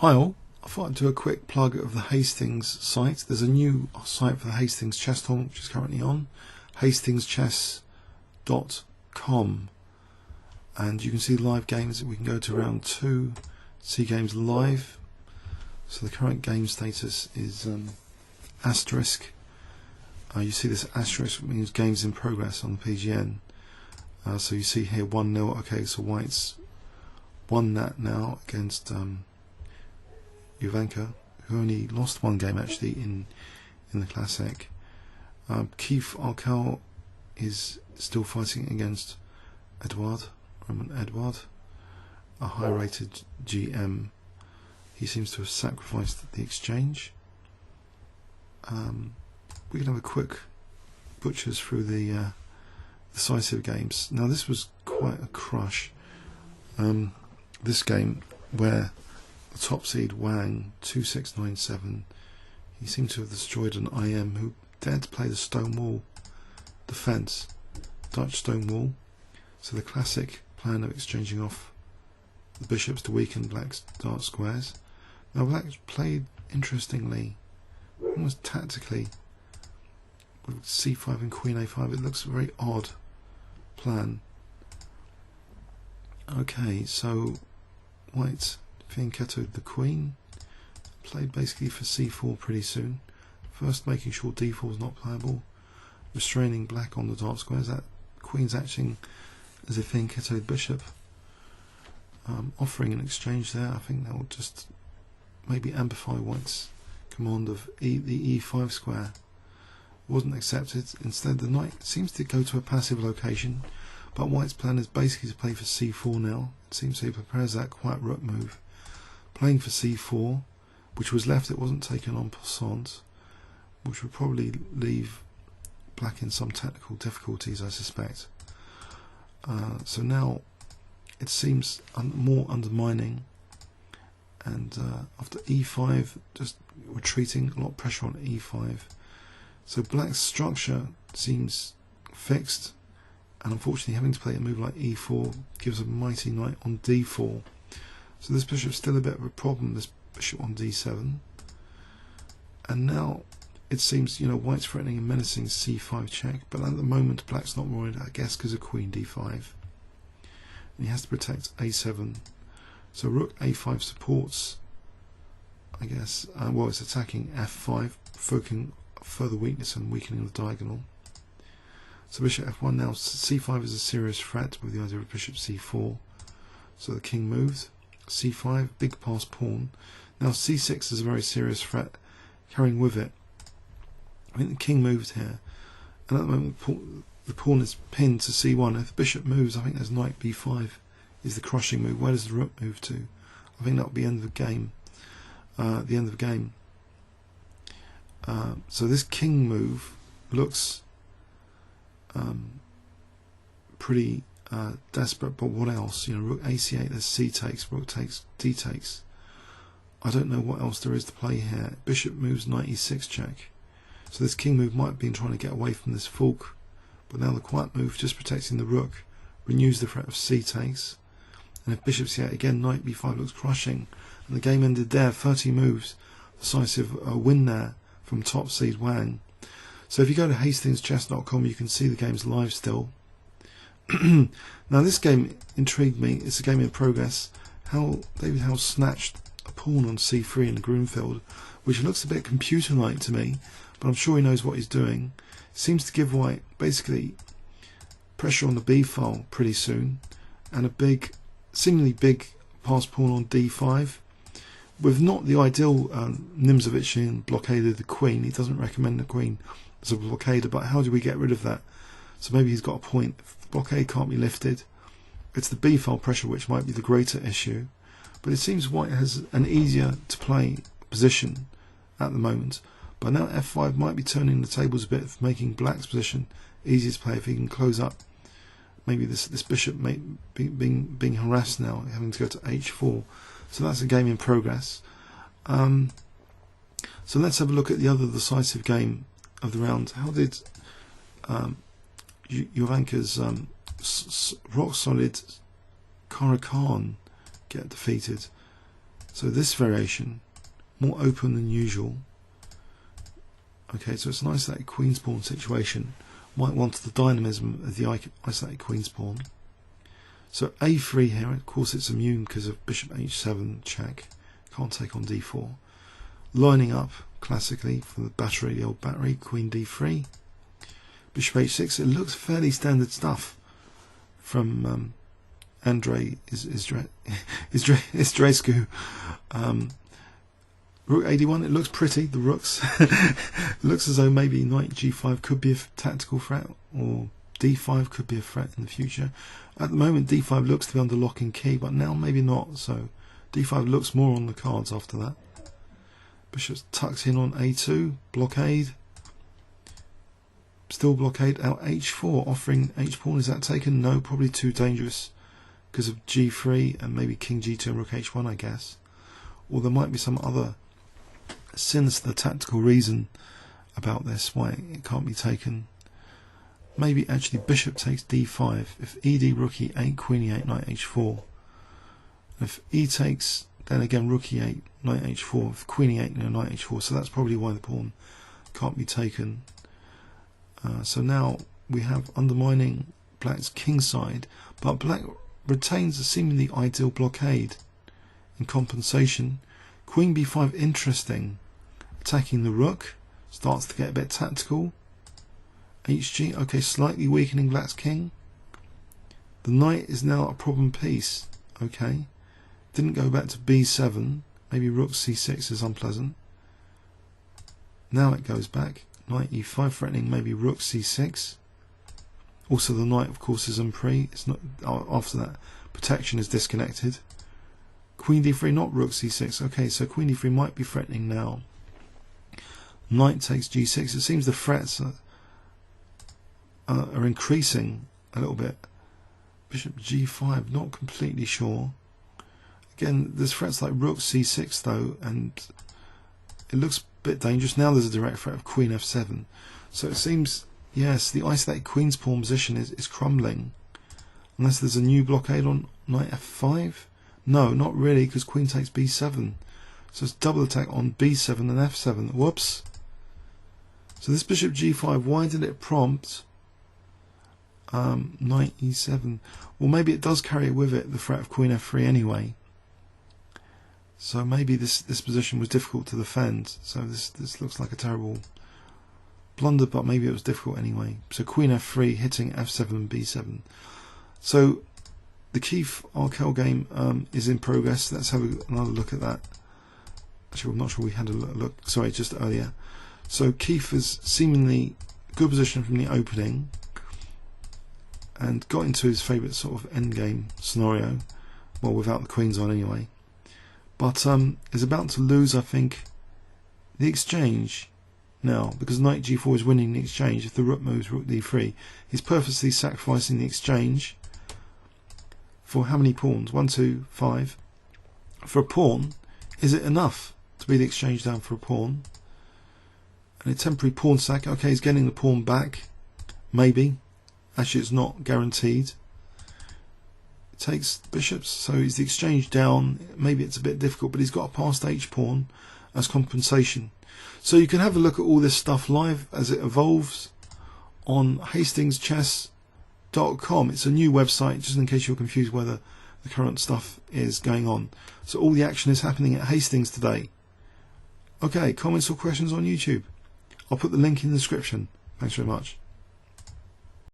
Hi all, I thought I'd do a quick plug of the Hastings site. There's a new site for the Hastings Chess Tournament which is currently on, hastingschess.com, and you can see live games. We can go to round 2, see games live. So the current game status is asterisk. You see this asterisk means games in progress on the PGN. So you see here 1-0. Okay, so White's won that now against Jovanka, who only lost one game actually in the Classic. Keith Arkell is still fighting against Roman Edward, a high-rated GM. He seems to have sacrificed the exchange. We can have a quick butchers through the decisive games. Now this was quite a crush. This game where the top seed Wang 2697, he seemed to have destroyed an IM who dared to play the stone wall defence, Dutch stone wall. So the classic plan of exchanging off the bishops to weaken Black's dark squares. Now Black played interestingly, almost tactically, with c5 and queen a5. It looks a very odd plan. Okay, so White fianchettoed the queen, played basically for c4 pretty soon, first making sure d4 is not playable, restraining Black on the dark squares. That queen's acting as a fianchettoed bishop, offering an exchange there. I think that will just maybe amplify White's command of the e5 square. Wasn't accepted. Instead the knight seems to go to a passive location, but White's plan is basically to play for c4 now. It seems he prepares that quiet rook move, playing for c4, which was left. It wasn't taken en passant, which would probably leave Black in some technical difficulties, I suspect. So now it seems more undermining, and after e5, just retreating, a lot of pressure on e5. So Black's structure seems fixed, and unfortunately having to play a move like e4 gives a mighty knight on d4. So this bishop's still a bit of a problem, this bishop on d7. And now it seems, White's threatening a menacing c5 check, but at the moment Black's not worried, I guess because of queen d5. And he has to protect a7. So rook a5 supports, I guess, well, it's attacking f5, provoking further weakness and weakening the diagonal. So bishop f1 now. c5 is a serious threat with the idea of bishop c4. So the king moved. c5, big pass pawn. Now c6 is a very serious threat, carrying with it. I think the king moved here, and at the moment the pawn is pinned to c1. If the bishop moves, I think there's knight b5 is the crushing move. Where does the rook move to? I think that will be end of the game. The end of the game. So this king move looks pretty desperate, but what else? Rook ac8, there's c takes, rook takes, d takes. I don't know what else there is to play here. Bishop moves, knight e6 check. So this king move might have been trying to get away from this fork, but now the quiet move, just protecting the rook, renews the threat of c takes. And if bishop c8 again, knight b5 looks crushing, and the game ended there. 30 moves, decisive win there from top seed Wang. So if you go to hastingschess.com, you can see the games live still. Now this game intrigued me. It's a game in progress. David Howe snatched a pawn on c3 in the Grunfeld, which looks a bit computer-like to me, but I'm sure he knows what he's doing. Seems to give White basically pressure on the b file pretty soon, and a seemingly big pass pawn on d5, with not the ideal Nimzovichian blockade of the queen. He doesn't recommend the queen as a blockader, but how do we get rid of that? So maybe he's got a point. If the blockade can't be lifted, it's the b file pressure which might be the greater issue. But it seems White has an easier to play position at the moment. But now f5 might be turning the tables a bit, for making Black's position easier to play if he can close up. Maybe this bishop being harassed now, having to go to h4. So that's a game in progress. So let's have a look at the other decisive game of the round. How did Jovanka's rock solid Karakan get defeated? So this variation, more open than usual. Okay, so it's an isolated queen's pawn situation. Might want the dynamism of the isolated queen's pawn. So a3 here, of course it's immune because of bishop h7 check. Can't take on d4. Lining up classically from the battery, the old battery, queen d3. Bishop h6, it looks fairly standard stuff from Andrei Istrescu. Rook a1, it looks pretty, the rooks. It looks as though maybe knight g5 could be a tactical threat, or d5 could be a threat in the future. At the moment d5 looks to be under lock and key, but now maybe not, so d5 looks more on the cards after that. Bishop's tucked in on a2, blockade. Still blockade out h4, offering h-pawn. Is that taken? No, probably too dangerous because of g3 and maybe king g2 and rook h1, I guess. Or there might be some other sinister tactical reason about this why it can't be taken. Maybe actually bishop takes d5. If ed, rook e8, queen e8, knight h4. If e takes, then again rook e8, knight h4. If queen e8, knight h4. So that's probably why the pawn can't be taken. So now we have undermining black's king side, but black retains a seemingly ideal blockade. In compensation, queen b5 interesting, attacking the rook, starts to get a bit tactical. Hg, okay, slightly weakening black's king. The knight is now a problem piece, okay. Didn't go back to b7, maybe rook c6 is unpleasant. Now it goes back, knight e5 threatening maybe rook c6. Also the knight of course is unpre, it's not, after that protection is disconnected. Queen d3, not rook c6. Okay, so queen d3 might be threatening now. Knight takes g6. It seems the threats are increasing a little bit. Bishop g5, not completely sure. Again, there's threats like rook c6 though, and it looks a bit dangerous. Now there's a direct threat of queen f7. So it seems, yes, the isolated queen's pawn position is crumbling. Unless there's a new blockade on knight f5. No, not really, because queen takes b7. So it's double attack on b7 and f7. Whoops. So this bishop g5, why did it prompt knight e7? Well, maybe it does carry with it the threat of queen f3 anyway. So maybe this position was difficult to defend. So this looks like a terrible blunder, but maybe it was difficult anyway. So queen f3 hitting f7 and b7. So the Keith Arkell game is in progress. Let's have another look at that. Actually, I'm not sure we had a look. Sorry, just earlier. So Keith is seemingly good position from the opening and got into his favourite sort of endgame scenario. Well, without the queens on anyway. But is about to lose, I think, the exchange now, because knight g4 is winning the exchange. If the rook moves rook d3, he's purposely sacrificing the exchange. For how many pawns? 1, 2, 5. For a pawn, is it enough to be the exchange down for a pawn? And a temporary pawn sack. Okay, he's getting the pawn back. Maybe. Actually, it's not guaranteed. It takes bishops, so he's the exchange down. Maybe it's a bit difficult, but he's got a passed h pawn as compensation. So you can have a look at all this stuff live as it evolves on hastingschess.com. It's a new website, just in case you're confused whether the current stuff is going on. So all the action is happening at Hastings today. Okay, comments or questions on YouTube? I'll put the link in the description. Thanks very much.